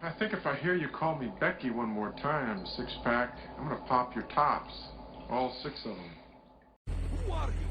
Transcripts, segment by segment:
I think if I hear you call me Becky one more time, six-pack, I'm gonna pop your tops. All six of them. Who are you?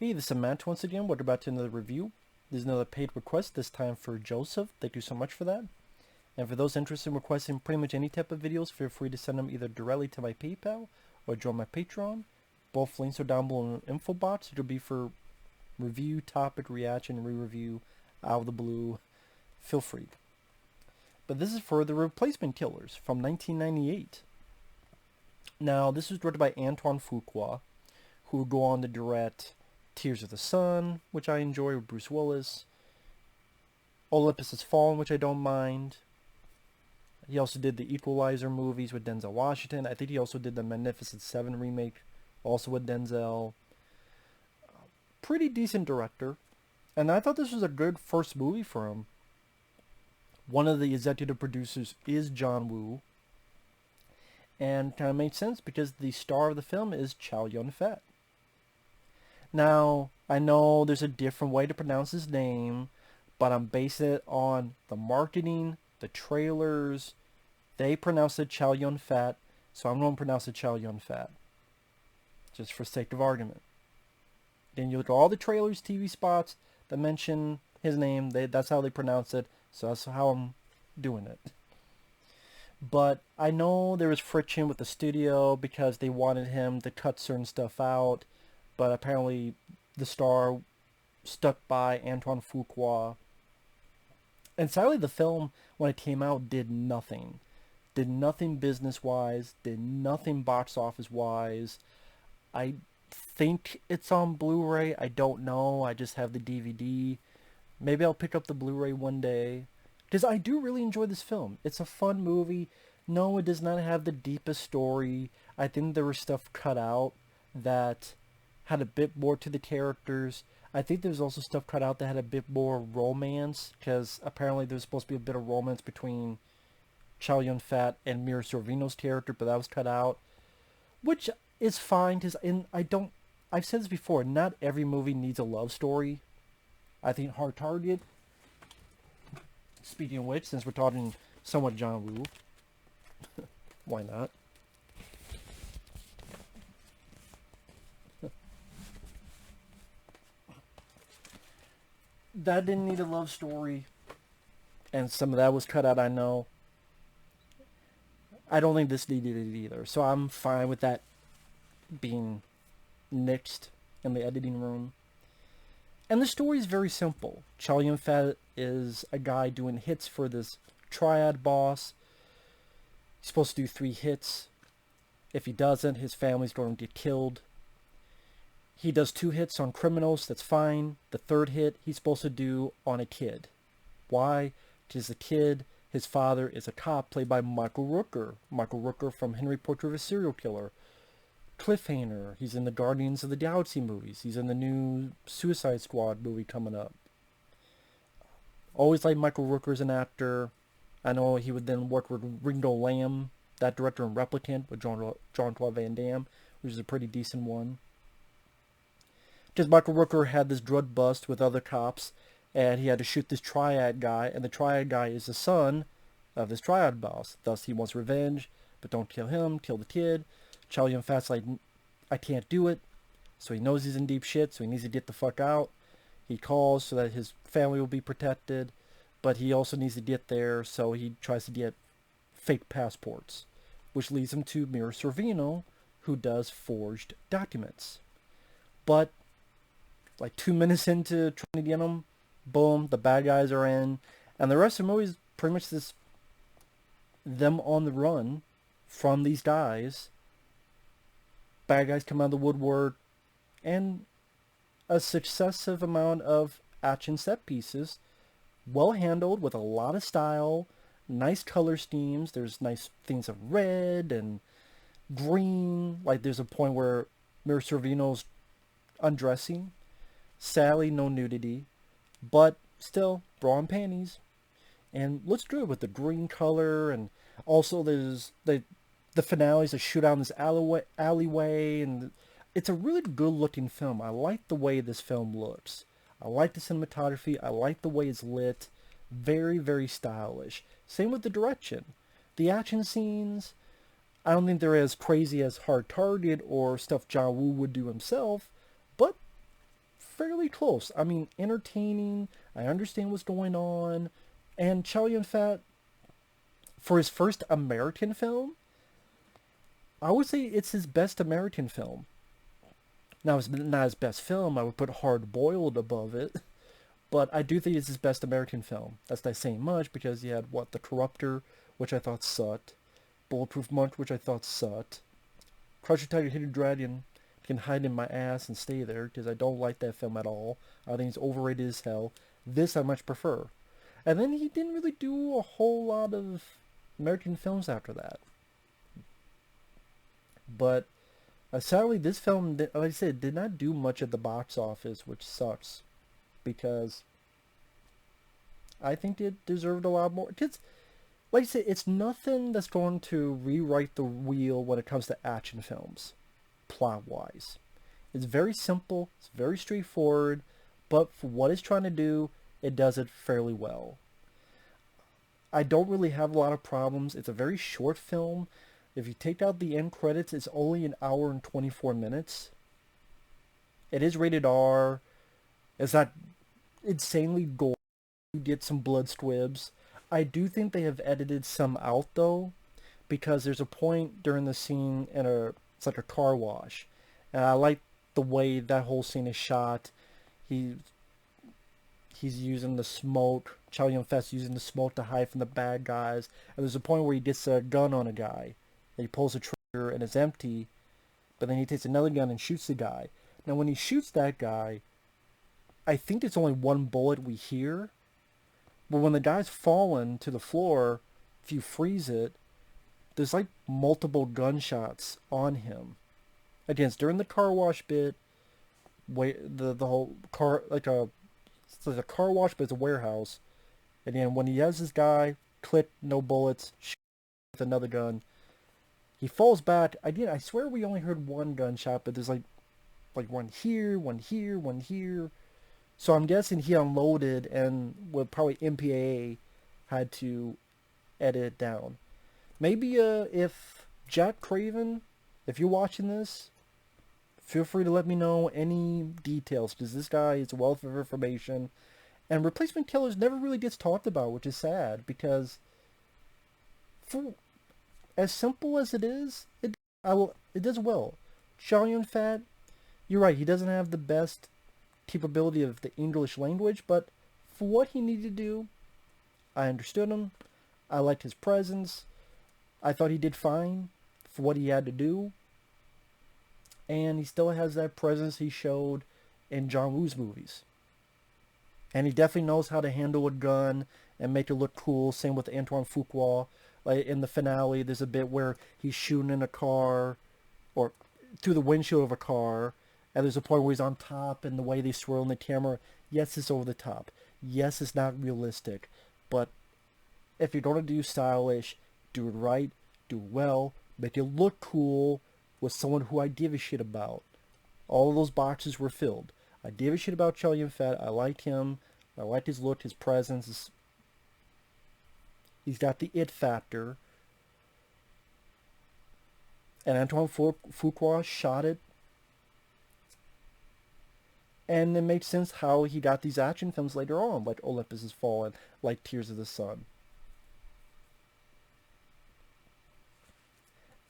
Hey, this is Matt once again. We're about to another review. There's another paid request, this time for Joseph. Thank you so much for that. And for those interested in requesting pretty much any type of videos, feel free to send them either directly to my PayPal or join my Patreon. Both links are down below in the info box. It'll be for review, topic, reaction, re-review, out of the blue. Feel free. But this is for The Replacement Killers from 1998. Now, this was directed by Antoine Fuqua, who would go on to direct Tears of the Sun, which I enjoy, with Bruce Willis. Olympus Has Fallen, which I don't mind. He also did the Equalizer movies with Denzel Washington. I think he also did the Magnificent Seven remake, also with Denzel. Pretty decent director. And I thought this was a good first movie for him. One of the executive producers is John Woo. And kind of makes sense because the star of the film is Chow Yun-fat. Now, I know there's a different way to pronounce his name, but I'm basing it on the marketing, the trailers. They pronounce it Chow Yun-fat, so I'm going to pronounce it Chow Yun-fat, just for sake of argument. Then you look at all the trailers, TV spots that mention his name. That's how they pronounce it, so that's how I'm doing it. But I know there was friction with the studio because they wanted him to cut certain stuff out. But apparently the star stuck by Antoine Fuqua. And sadly the film, when it came out, did nothing. Did nothing business-wise. Did nothing box office-wise. I think it's on Blu-ray. I don't know. I just have the DVD. Maybe I'll pick up the Blu-ray one day. Because I do really enjoy this film. It's a fun movie. No, it does not have the deepest story. I think there was stuff cut out that had a bit more to the characters. I think there's also stuff cut out that had a bit more romance, because apparently there's supposed to be a bit of romance between Chow Yun-fat and Mira Sorvino's character, but that was cut out, which is fine, because I've said this before, not every movie needs a love story. I think Hard Target, speaking of which, since we're talking somewhat John Woo, why not? That didn't need a love story, and some of that was cut out, I know. I don't think this needed it either, so I'm fine with that being nixed in the editing room. And the story is very simple. Chow Yun-fat is a guy doing hits for this triad boss. He's supposed to do 3 hits. If he doesn't, his family's going to get killed. He does 2 hits on criminals, that's fine. The 3rd hit, he's supposed to do on a kid. Why? Because the kid, his father is a cop played by Michael Rooker. Michael Rooker from Henry Portrait of a Serial Killer. Cliffhanger, he's in the Guardians of the Galaxy movies. He's in the new Suicide Squad movie coming up. Always liked Michael Rooker as an actor. I know he would then work with Ringo Lam, that director in Replicant with Jean-Claude Van Damme, which is a pretty decent one. Just Michael Rooker had this drug bust with other cops, and he had to shoot this triad guy, and the triad guy is the son of this triad boss. Thus, he wants revenge, but don't kill him, kill the kid. Chow Yun-fat's like, I can't do it. So he knows he's in deep shit, so he needs to get the fuck out. He calls so that his family will be protected, but he also needs to get there, so he tries to get fake passports, which leads him to Mira Sorvino, who does forged documents. But like 2 minutes into trying to get them, boom, the bad guys are in, and the rest of the movie is pretty much this them on the run from these guys. Bad guys come out of the woodwork, and a successive amount of action set pieces, well handled with a lot of style, nice color schemes. There's nice things of red and green. Like there's a point where Mira Sorvino's undressing. Sadly, no nudity, but still bra and panties. And looks good with the green color, and also there's the finale's a shootout in this alleyway, and it's a really good looking film. I like the way this film looks. I like the cinematography. I like the way it's lit. Very, very stylish. Same with the direction. The action scenes, I don't think they're as crazy as Hard Target or stuff John Woo would do himself, but fairly close. I mean, entertaining. I understand what's going on. And Chow Yun-fat, for his first American film, I would say it's his best American film. Now, it's not his best film. I would put Hard Boiled above it. But I do think it's his best American film. That's not saying much, because he had, The Corruptor, which I thought sucked. Bulletproof Monk, which I thought sucked. Crouching Tiger, Hidden Dragon can hide in my ass and stay there, because I don't like that film at all. I think it's overrated as hell. This I much prefer. And then he didn't really do a whole lot of American films after that. But sadly, this film, like I said, did not do much at the box office, which sucks. Because I think it deserved a lot more. Because, like I said, it's nothing that's going to rewrite the wheel when it comes to action films, plot-wise. It's very simple, it's very straightforward, but for what it's trying to do, it does it fairly well. I don't really have a lot of problems. It's a very short film. If you take out the end credits, it's only an hour and 24 minutes. It is rated R. It's not insanely gory. You get some blood squibs. I do think they have edited some out, though, because there's a point during the scene it's like a car wash. And I like the way that whole scene is shot. He's using the smoke. Chow Yun-fat's using the smoke to hide from the bad guys. And there's a point where he gets a gun on a guy. And he pulls the trigger and it's empty. But then he takes another gun and shoots the guy. Now when he shoots that guy, I think it's only one bullet we hear. But when the guy's fallen to the floor, if you freeze it, there's like multiple gunshots on him. Again, it's during the car wash bit. The whole car, it's like a car wash, but it's a warehouse. And then when he has this guy, click, no bullets, shoot with another gun. He falls back. I swear we only heard one gunshot, but there's like one here, one here, one here. So I'm guessing he unloaded and with probably MPAA had to edit it down. Maybe if Jack Craven, if you're watching this, feel free to let me know any details, because this guy is a wealth of information. And Replacement Killers never really gets talked about, which is sad, because for as simple as it is, it does well. Chow Yun-fat, you're right, he doesn't have the best capability of the English language, but for what he needed to do, I understood him. I liked his presence. I thought he did fine for what he had to do. And he still has that presence he showed in John Woo's movies. And he definitely knows how to handle a gun and make it look cool. Same with Antoine Fuqua. Like in the finale, there's a bit where he's shooting in a car, or through the windshield of a car, and there's a point where he's on top, and the way they swirl in the camera, yes, it's over the top. Yes, it's not realistic. But if you're going to do stylish, do it right, do it well, make it look cool, was someone who I give a shit about. All of those boxes were filled. I gave a shit about Chow Yun-fat. I liked him. I liked his look, his presence. He's got the it factor. And Antoine Fuqua shot it. And it makes sense how he got these action films later on, like Olympus Has Fallen, like Tears of the Sun.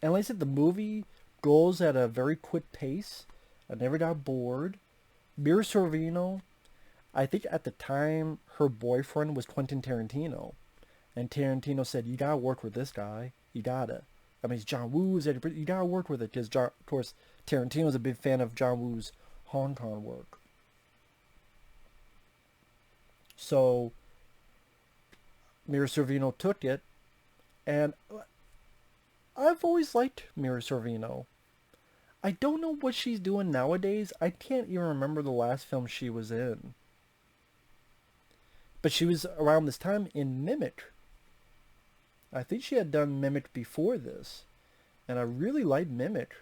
And like I said, the movie goes at a very quick pace. I never got bored. Mira Sorvino, I think at the time her boyfriend was Quentin Tarantino. And Tarantino said, you gotta work with this guy. You gotta. I mean, it's John Woo's, you gotta work with it. Because, of course, Tarantino's a big fan of John Woo's Hong Kong work. So, Mira Sorvino took it. And I've always liked Mira Sorvino. I don't know what she's doing nowadays. I can't even remember the last film she was in. But she was around this time in Mimic. I think she had done Mimic before this. And I really like Mimic.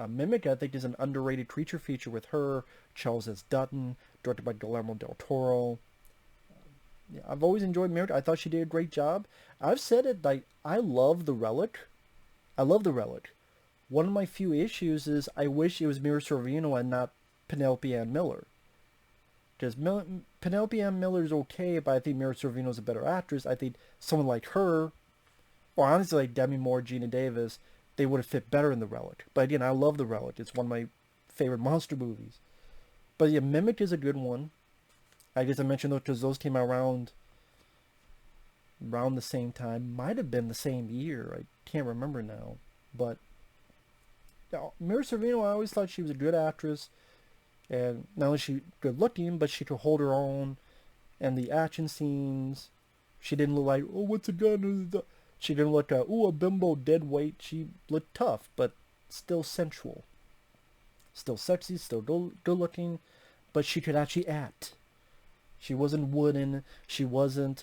Mimic, I think, is an underrated creature feature with her, Charles S. Dutton, directed by Guillermo del Toro. Yeah, I've always enjoyed Mimic. I thought she did a great job. I've said it, like, I love The Relic. I love The Relic. One of my few issues is I wish it was Mira Sorvino and not Penelope Ann Miller. Because Penelope Ann Miller is okay, but I think Mira Sorvino is a better actress. I think someone like her, or honestly like Demi Moore, Gina Davis, they would have fit better in The Relic. But again, I love The Relic. It's one of my favorite monster movies. But yeah, Mimic is a good one. I guess I mentioned those because those came out around the same time. Might have been the same year. I can't remember now. But Mira Sorvino, I always thought she was a good actress. And not only she good looking, but she could hold her own. And the action scenes, she didn't look like, oh, what's a gun? She didn't look like, oh, a bimbo dead weight. She looked tough, but still sensual. Still sexy, still good looking. But she could actually act. She wasn't wooden. She wasn't,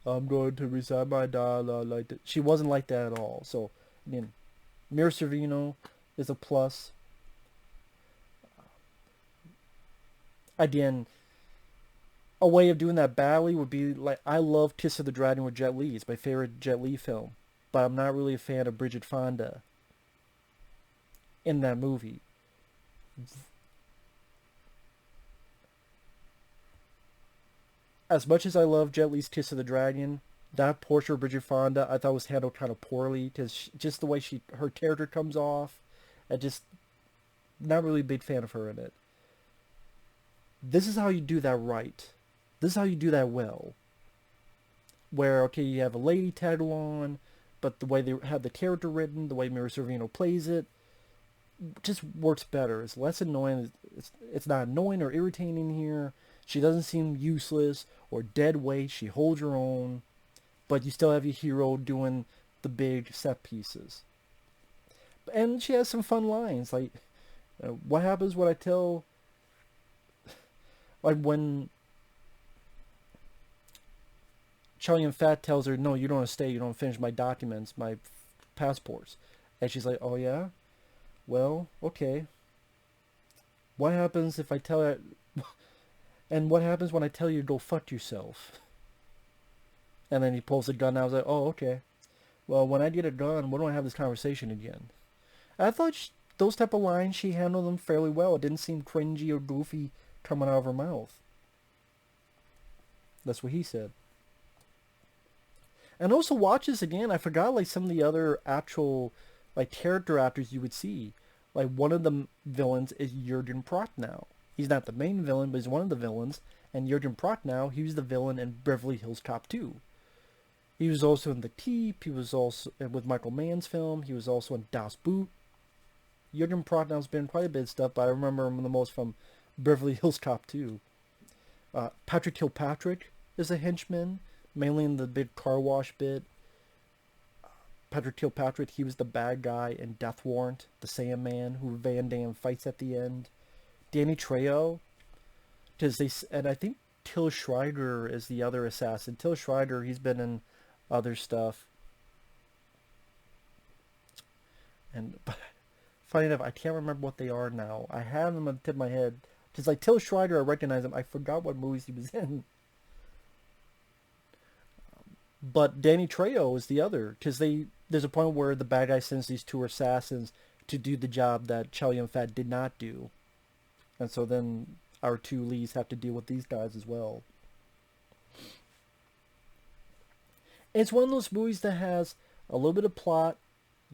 I'm going to recite my dialogue like that. She wasn't like that at all. So, again, Mira Sorvino is a plus. Again, a way of doing that badly would be like, I love Kiss of the Dragon with Jet Li. It's my favorite Jet Li film. But I'm not really a fan of Bridget Fonda in that movie. As much as I love Jet Li's Kiss of the Dragon, that portrait of Bridget Fonda I thought was handled kind of poorly. Because just the way her character comes off, I just not really a big fan of her in it. This is how you do that right. This is how you do that well. Where, okay, you have a lady tag on, but the way they have the character written, the way Mira Sorvino plays it, just works better. It's less annoying. It's not annoying or irritating here. She doesn't seem useless or dead weight. She holds her own. But you still have your hero doing the big set pieces. And she has some fun lines. Like, what happens when I tell... Like when Chow Yun-fat tells her, no, you don't want to stay, you don't finish my documents, my passports. And she's like, oh yeah? Well, okay. What happens if I tell her... And what happens when I tell you to go fuck yourself? And then he pulls the gun out. I was like, oh, okay. Well, when I get a gun, why don't I have this conversation again? I thought those type of lines, she handled them fairly well. It didn't seem cringy or goofy coming out of her mouth. That's what he said. And also watch this again. I forgot like some of the other actual like character actors you would see. Like one of the villains is Jorgen Prock now. He's not the main villain, but he's one of the villains. And Jorgen Prock now, he was the villain in Beverly Hills Cop 2. He was also in The Keep. He was also with Michael Mann's film. He was also in Das Boot. Jorgen Prock now's been in quite a bit of stuff, but I remember him the most from Beverly Hills Cop 2. Patrick Kilpatrick is a henchman, mainly in the big car wash bit. Patrick Kilpatrick, he was the bad guy in Death Warrant, the Sandman, who Van Damme fights at the end. Danny Trejo, and I think Till Schreiber is the other assassin. Till Schreiber, he's been in other stuff. And but funny enough, I can't remember what they are now. I have them on the tip of my head. Just like Till Schreider, I recognize him. I forgot what movies he was in. But Danny Trejo is the other, because there's a point where the bad guy sends these two assassins to do the job that Chow Yun-fat did not do, and so then our two leads have to deal with these guys as well. It's one of those movies that has a little bit of plot,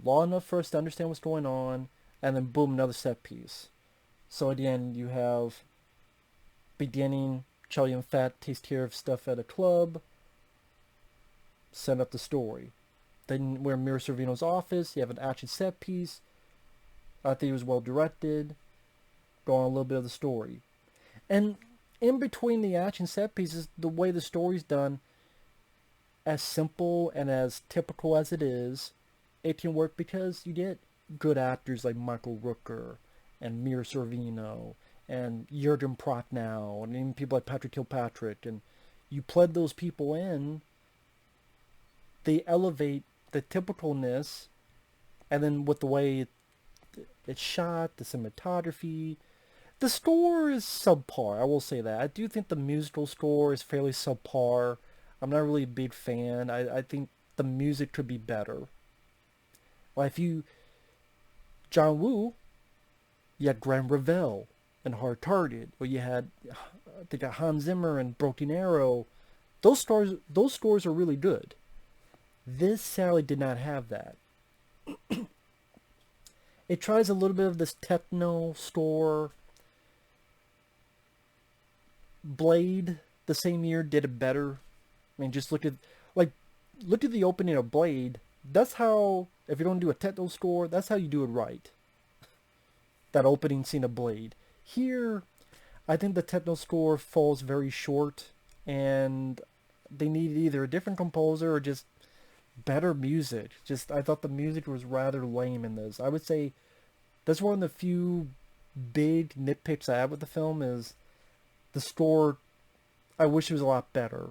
long enough for us to understand what's going on, and then boom, another set piece. So at the end, you have beginning, Chow Yun-fat takes care of stuff at a club, set up the story. Then we're in Mira Sorvino's office, you have an action set piece. I think it was well directed, go on a little bit of the story. And in between the action set pieces, the way the story's done, as simple and as typical as it is, it can work because you get good actors like Michael Rooker and Mira Sorvino and Jorgen Prock now, and even people like Patrick Kilpatrick, and you plug those people in, they elevate the typicalness, and then with the way it's shot, the cinematography, the score is subpar. I will say that. I do think the musical score is fairly subpar. I'm not really a big fan. I think the music could be better. Like if you, John Woo, you had Grand Revel and Hard Target, or you had, I think, Hans Zimmer and Broken Arrow. Those scores are really good. This sadly did not have that. It tries a little bit of this techno score. Blade, the same year, did it better. I mean, just look at the opening of Blade. That's how, if you don't do a techno score, that's how you do it right. That opening scene of Blade. Here, I think the techno score falls very short, and they need either a different composer or just better music. I thought the music was rather lame in this. I would say that's one of the few big nitpicks I have with the film is the score. I wish it was a lot better.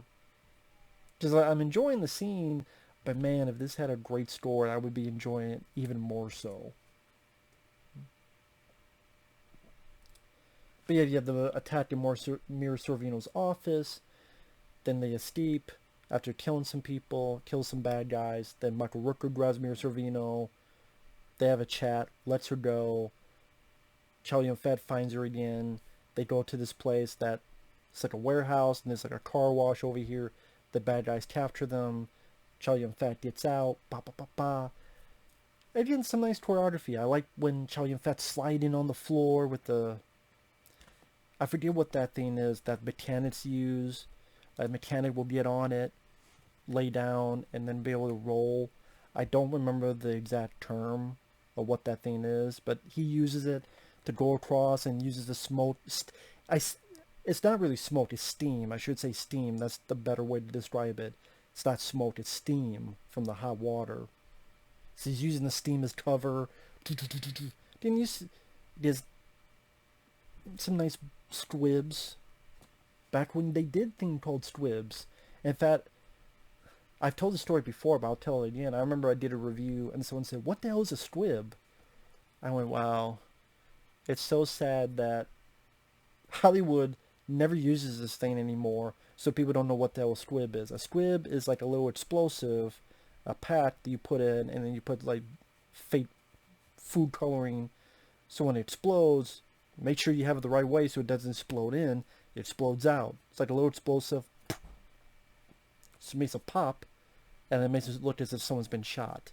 Just I'm enjoying the scene, but man, if this had a great score, I would be enjoying it even more so. But yeah, you have the attack in Mira Sorvino's office. Then they escape after killing some people, kill some bad guys. Then Michael Rooker grabs Mira Sorvino. They have a chat, lets her go. Chow Yun-fat finds her again. They go to this place that it's like a warehouse, and there's like a car wash over here. The bad guys capture them. Chow Yun-fat gets out. Ba ba ba ba. Again, some nice choreography. I like when Chow Yun-fat's sliding on the floor with the, I forget what that thing is that mechanics use. A mechanic will get on it, lay down, and then be able to roll. I don't remember the exact term of what that thing is, but he uses it to go across and uses the smoke. It's not really smoke, it's steam. I should say steam. That's the better way to describe it. It's not smoke, it's steam from the hot water. So he's using the steam as cover. Then there's some nice squibs. Back when they did thing called squibs. In fact, I've told the story before, but I'll tell it again. I remember I did a review and someone said, "What the hell is a squib?" I went, wow. It's so sad that Hollywood never uses this thing anymore, so people don't know what the hell a squib is. A squib is like a little explosive, a pack that you put in, and then you put like fake food coloring, so when it explodes, make sure you have it the right way so it doesn't explode in, it explodes out. It's like a little explosive, so it makes a pop, and it makes it look as if someone's been shot.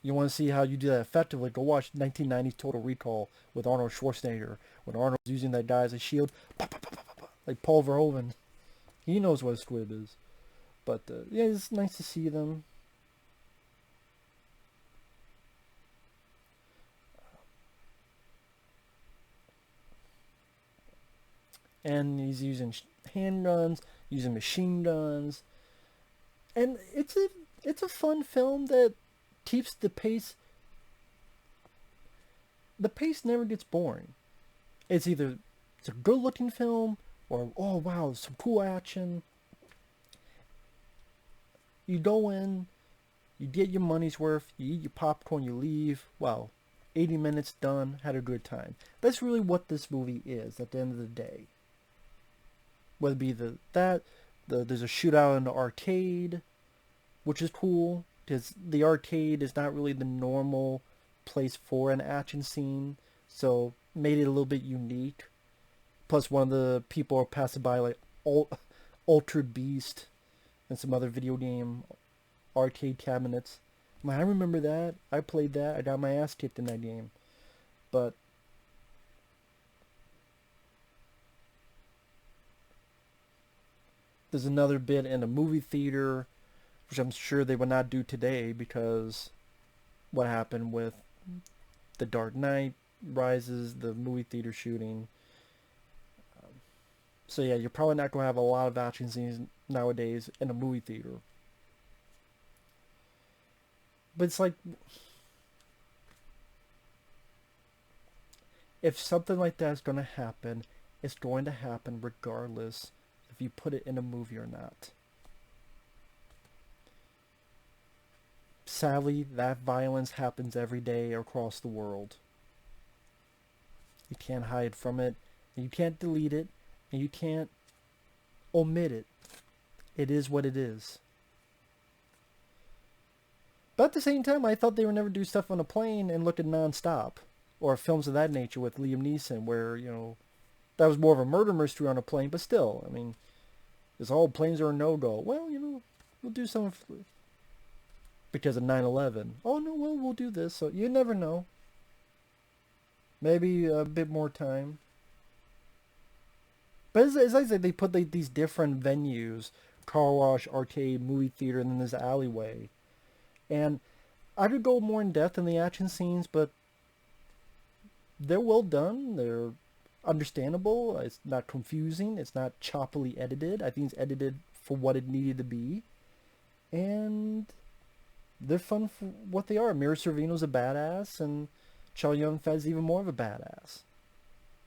You want to see how you do that effectively, go watch 1990's Total Recall with Arnold Schwarzenegger, when Arnold's using that guy as a shield, like Paul Verhoeven. He knows what a squib is. But yeah, it's nice to see them. And he's using handguns, using machine guns. And it's a fun film that keeps the pace. The pace never gets boring. It's either it's a good looking film or, oh wow, some cool action. You go in, You get your money's worth, you eat your popcorn, you leave. Well, 80 minutes done, had a good time. That's really what this movie is at the end of the day. Whether it be there's a shootout in the arcade, which is cool, because the arcade is not really the normal place for an action scene, so made it a little bit unique. Plus, one of the people are passing by like Altered Beast and some other video game arcade cabinets. I remember that. I played that. I got my ass kicked in that game. But there's another bit in a movie theater, which I'm sure they would not do today because what happened with The Dark Knight Rises, the movie theater shooting. So yeah, you're probably not going to have a lot of action scenes nowadays in a movie theater. But it's like, if something like that is going to happen, it's going to happen regardless if you put it in a movie or not. Sadly, that violence happens every day across the world. You can't hide from it, and you can't delete it, and you can't omit it. It is what it is. But at the same time, I thought they would never do stuff on a plane and look at non-stop. Or films of that nature with Liam Neeson, where, that was more of a murder mystery on a plane, but still, I mean, this whole planes are a no-go. Well, we'll do something because of 9/11. Oh, no, well, we'll do this. So you never know. Maybe a bit more time. But as I said, they put these different venues, car wash, arcade, movie theater, and then there's alleyway. And I could go more in depth in the action scenes, but they're well done. They're understandable. It's not confusing. It's not choppily edited. I think it's edited for what it needed to be. And they're fun for what they are. Mira Sorvino's a badass, and Chow Yun-fat is even more of a badass.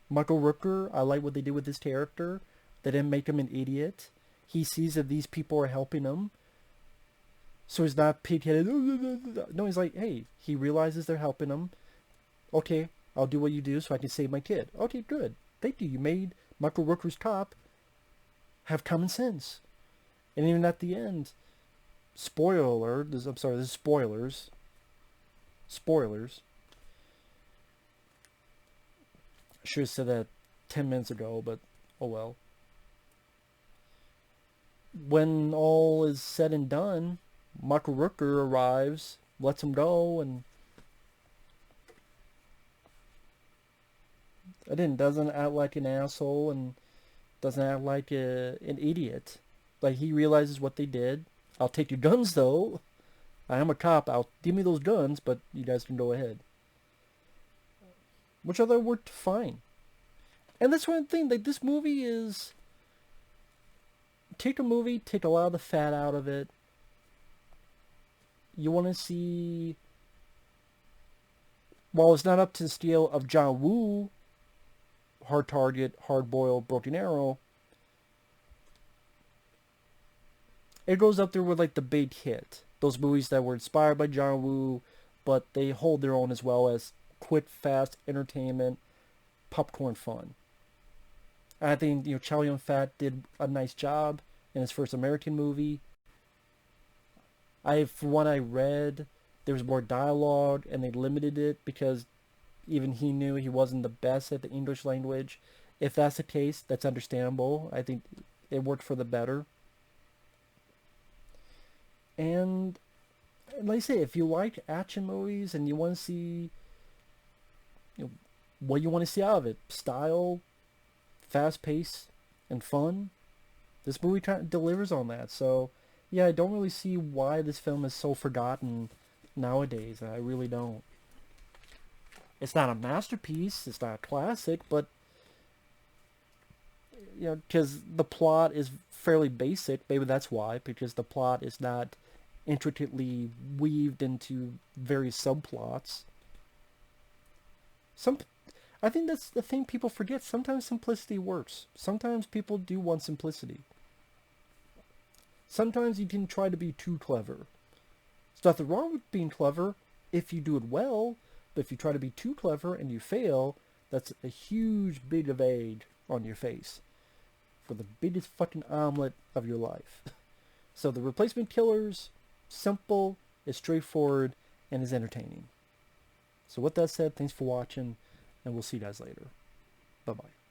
Michael Rooker, I like what they did with his character. They didn't make him an idiot. He sees that these people are helping him. So he's not pig-headed. No, he's like, hey, he realizes they're helping him. Okay, I'll do what you do so I can save my kid. Okay, good. Thank you. You made Michael Rooker's cop have common sense. And even at the end, spoiler alert, this is spoilers. Spoilers. I should have said that 10 minutes ago, but oh well. When all is said and done, Michael Rooker arrives, lets him go, and doesn't act like an asshole and doesn't act like an idiot. Like, he realizes what they did. I'll take your guns, though. I am a cop. Give me those guns, but you guys can go ahead. Which I thought worked fine. And that's one thing, like, this movie is... Take a movie, take a lot of the fat out of it. You want to see... While it's not up to the scale of John Woo, Hard Target, Hard Boil, Broken Arrow, it goes up there with, like, the big hit. Those movies that were inspired by John Woo, but they hold their own as well as quick, fast entertainment, popcorn fun. And I think, Chow Yun-fat did a nice job in his first American movie. From what I read, there was more dialogue, and they limited it because even he knew he wasn't the best at the English language. If that's the case, that's understandable. I think it worked for the better. And like I say, if you like action movies and you want to see what you want to see out of it, style, fast pace, and fun, this movie kind of delivers on that. So yeah, I don't really see why this film is so forgotten nowadays. I really don't. It's not a masterpiece, it's not a classic, but because the plot is fairly basic, maybe that's why, because the plot is not intricately weaved into various subplots. I think that's the thing people forget. Sometimes simplicity works. Sometimes people do want simplicity. Sometimes you can try to be too clever. There's nothing wrong with being clever if you do it well, but if you try to be too clever and you fail, that's a huge bit of aid on your face for the biggest fucking omelet of your life. So The Replacement Killers, simple, is straightforward, and is entertaining. So with that said, thanks for watching, and we'll see you guys later. Bye-bye.